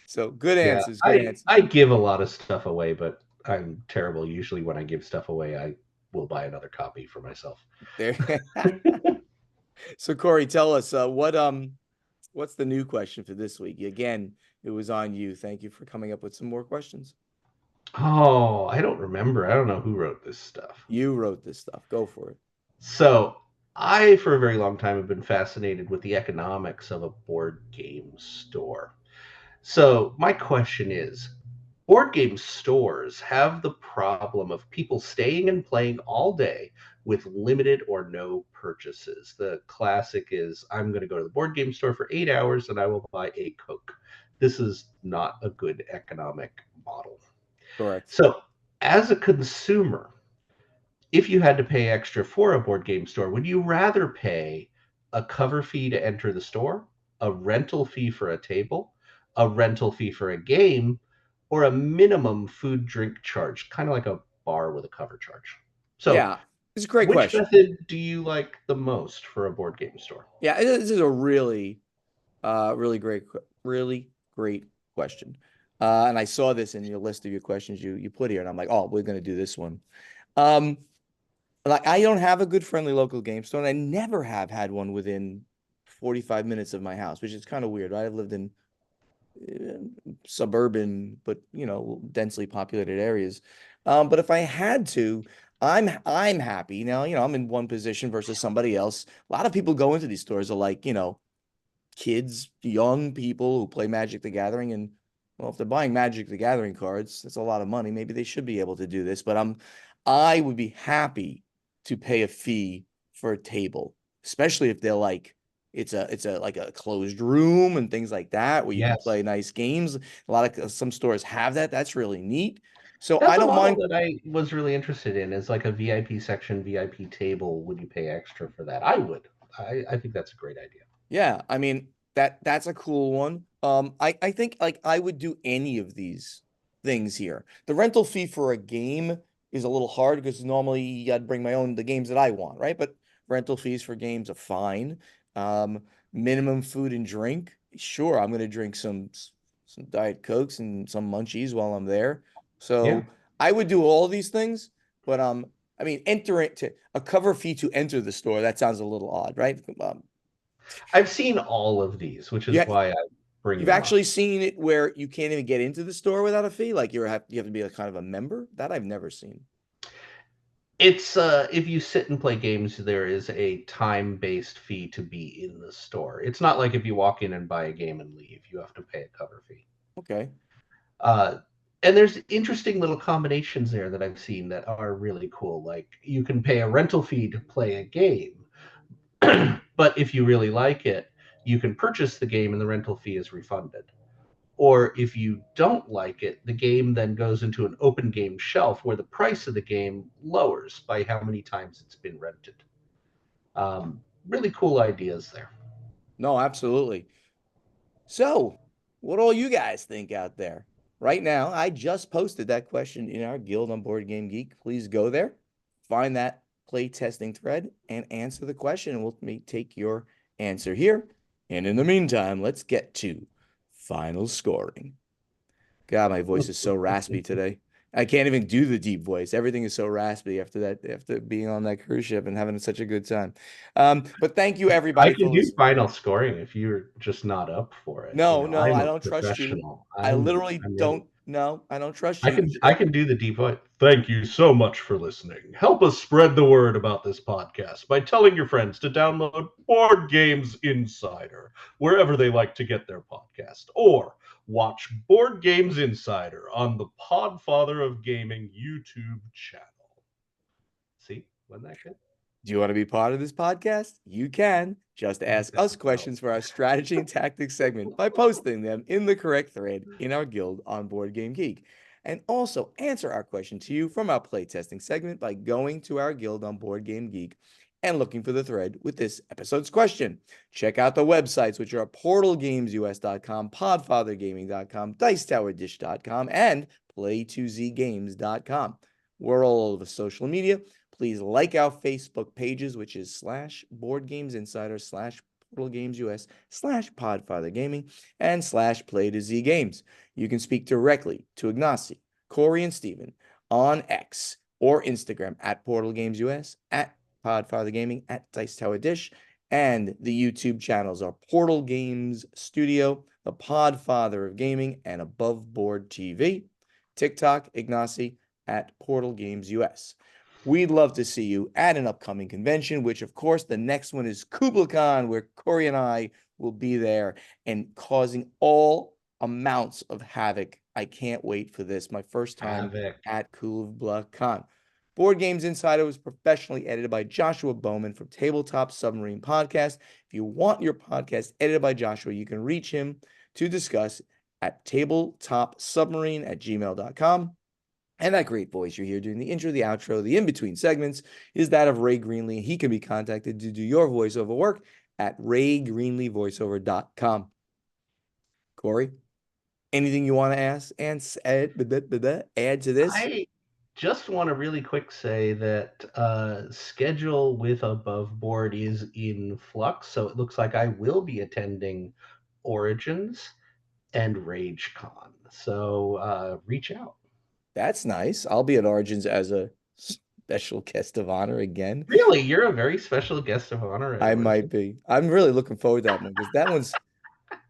A: So good
B: Yeah,
A: answers, good
B: I
A: answers.
B: I give a lot of stuff away, but I'm terrible. Usually when I give stuff away, I will buy another copy for myself.
A: There. So Corey, tell us what's the new question for this week? Again, it was on you. Thank you for coming up with some more questions.
B: Oh, I don't remember. I don't know who wrote this stuff.
A: You wrote this stuff. Go for it.
B: So I, for a very long time, have been fascinated with the economics of a board game store. So my question is, board game stores have the problem of people staying and playing all day with limited or no purchases. The classic is, I'm going to go to the board game store for 8 hours and I will buy a Coke. This is not a good economic model.
A: Correct.
B: So, as a consumer, if you had to pay extra for a board game store, would you rather pay a cover fee to enter the store, a rental fee for a table, a rental fee for a game, or a minimum food drink charge, kind of like a bar with a cover charge? So,
A: Yeah, it's a great
B: which
A: question.
B: method do you like the most for a board game store?
A: Yeah, this is a really great question. And I saw this in your list of your questions you put here, and I'm like, oh, we're gonna do this one. Um, like I don't have a good friendly local game store, and I never have had one within 45 minutes of my house, which is kind of weird. Right? I've lived in suburban, but densely populated areas. But if I had to, I'm happy now. I'm in one position versus somebody else. A lot of people go into these stores are like, kids, young people who play Magic the Gathering, and well, if they're buying Magic the Gathering cards, that's a lot of money. Maybe they should be able to do this. But I would be happy to pay a fee for a table, especially if they're like it's a like a closed room and things like that where you can
B: Yes.
A: play nice games. A lot of some stores have that. That's really neat. So I
B: That's a
A: don't
B: model
A: mind.
B: that I was really interested in, is like a VIP section, VIP table. Would you pay extra for that? I would. I think that's a great idea.
A: Yeah, I mean that's a cool one. I think like I would do any of these things here. The rental fee for a game is a little hard because normally I'd bring my own the games that I want, right? But rental fees for games are fine. Um, Minimum food and drink. Sure, I'm gonna drink some Diet Cokes and some munchies while I'm there.
B: Yeah.
A: So I would do all these things, but I mean, enter it to a cover fee to enter the store. That sounds a little odd, right?
B: I've seen all of these, which is
A: Yeah,
B: why I bring
A: you've
B: them up.
A: actually seen it where you can't even get into the store without a fee. Like you have to be a kind of a member. That I've never seen.
B: It's if you sit and play games, there is a time-based fee to be in the store. It's not like if you walk in and buy a game and leave, you have to pay a cover fee.
A: Okay.
B: Uh, and there's interesting little combinations there that I've seen that are really cool. Like you can pay a rental fee to play a game, but if you really like it, you can purchase the game and the rental fee is refunded. Or if you don't like it, the game then goes into an open game shelf where the price of the game lowers by how many times it's been rented. Really cool ideas there.
A: No, absolutely. So, what all you guys think out there? Right now, I just posted that question in our guild on Board Game Geek. Please go there, find that play testing thread, and answer the question. And we'll take your answer here. And in the meantime, let's get to final scoring. God, my voice is so raspy today. I can't even do the deep voice. Everything is so raspy after that, after being on that cruise ship and having such a good time. But thank you
B: I
A: everybody for
B: can do
A: listening.
B: final scoring if you're just not up for it. You
A: No,
B: know,
A: no,
B: I'm
A: I
B: a
A: don't trust you.
B: professional.
A: I
B: I'm
A: literally
B: I'm ready.
A: don't know. I don't trust
B: I
A: you.
B: can I can do the deep voice. Thank you so much for listening. Help us spread the word about this podcast by telling your friends to download Board Games Insider wherever they like to get their podcast, or watch Board Games Insider on the Podfather of Gaming YouTube channel. See, wasn't that good?
A: Do you want to be part of this podcast? You can. Just ask us
B: No.
A: questions for our strategy and tactics segment by posting them in the correct thread in our guild on Board Game Geek. And also answer our question to you from our playtesting segment by going to our guild on Board Game Geek and looking for the thread with this episode's question. Check out the websites, which are portalgamesus.com, podfathergaming.com, dicetowerdish.com, and play2zgames.com. We're all over social media. Please like our Facebook pages, which is /BoardGamesInsider /PortalGamesUS /Podfather Gaming and /Play2ZGames. You can speak directly to Ignacy, Corey, and Steven on X or Instagram at PortalGamesUS, at Podfather Gaming, at Dice Tower Dish, and the YouTube channels are Portal Games Studio, the Podfather of Gaming, and Above Board TV. TikTok, Ignacy at Portal Games US. We'd love to see you at an upcoming convention, which, of course, the next one is KublaCon, where Corey and I will be there and causing all amounts of havoc. I can't wait for this. My first time
B: Havoc.
A: at KublaCon. Board Games Insider was professionally edited by Joshua Bowman from Tabletop Submarine Podcast. If you want your podcast edited by Joshua, you can reach him to discuss at tabletopsubmarine@gmail.com. And that great voice you hear during the intro, the outro, the in-between segments is that of Ray Greenlee. He can be contacted to do your voiceover work at raygreenleevoiceover.com. Corey, anything you want to ask and add to this?
B: I just want to really quick say that schedule with Above Board is in flux, so it looks like I will be attending Origins and RageCon. So reach out.
A: That's nice. I'll be at Origins as a special guest of honor again.
B: Really, you're a very special guest of honor at
A: I
B: Origins.
A: might be. I'm really looking forward to that one because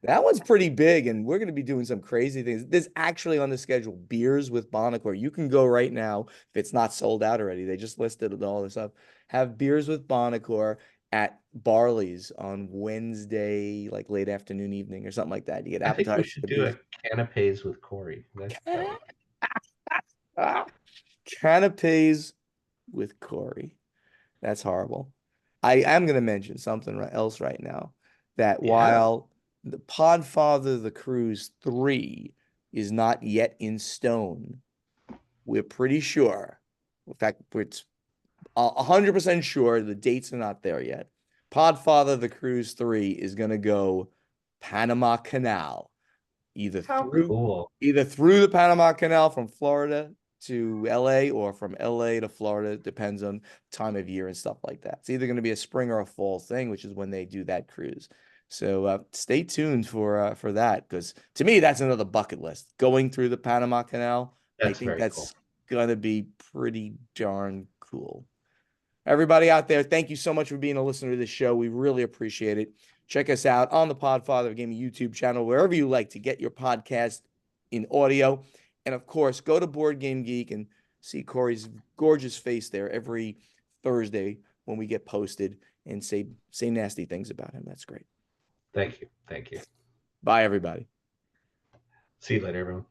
A: that one's pretty big, and we're going to be doing some crazy things. There's actually on the schedule beers with Bonacor. You can go right now if it's not sold out already. They just listed all this up. Have beers with Bonacor at Barley's on Wednesday, like late afternoon, evening, or something like that. You get
B: I think we
A: appetizers,
B: should
A: the
B: do a
A: beers.
B: canapes with Corey. That would
A: Canapes with Corey. That's horrible. I am going to mention something else right now that
B: yeah.
A: while the Podfather the Cruise 3 is not yet in stone, we're pretty sure. In fact, it's 100% sure the dates are not there yet. Podfather the Cruise 3 is going to go Panama Canal either
B: How
A: through
B: cool.
A: either through the Panama Canal from Florida to LA or from LA to Florida, depends on time of year and stuff like that. It's either going to be a spring or a fall thing, which is when they do that cruise. So stay tuned for that because to me that's another bucket list. Going through the Panama Canal, I
B: That's
A: think
B: very cool.
A: that's gonna be pretty darn cool. Everybody out there, thank you so much for being a listener to this show. We really appreciate it. Check us out on the Podfather Gaming YouTube channel, wherever you like to get your podcast in audio. And of course, go to Board Game Geek and see Corey's gorgeous face there every Thursday when we get posted and say nasty things about him. That's great.
B: Thank you. Thank you.
A: Bye, everybody.
B: See you later, everyone.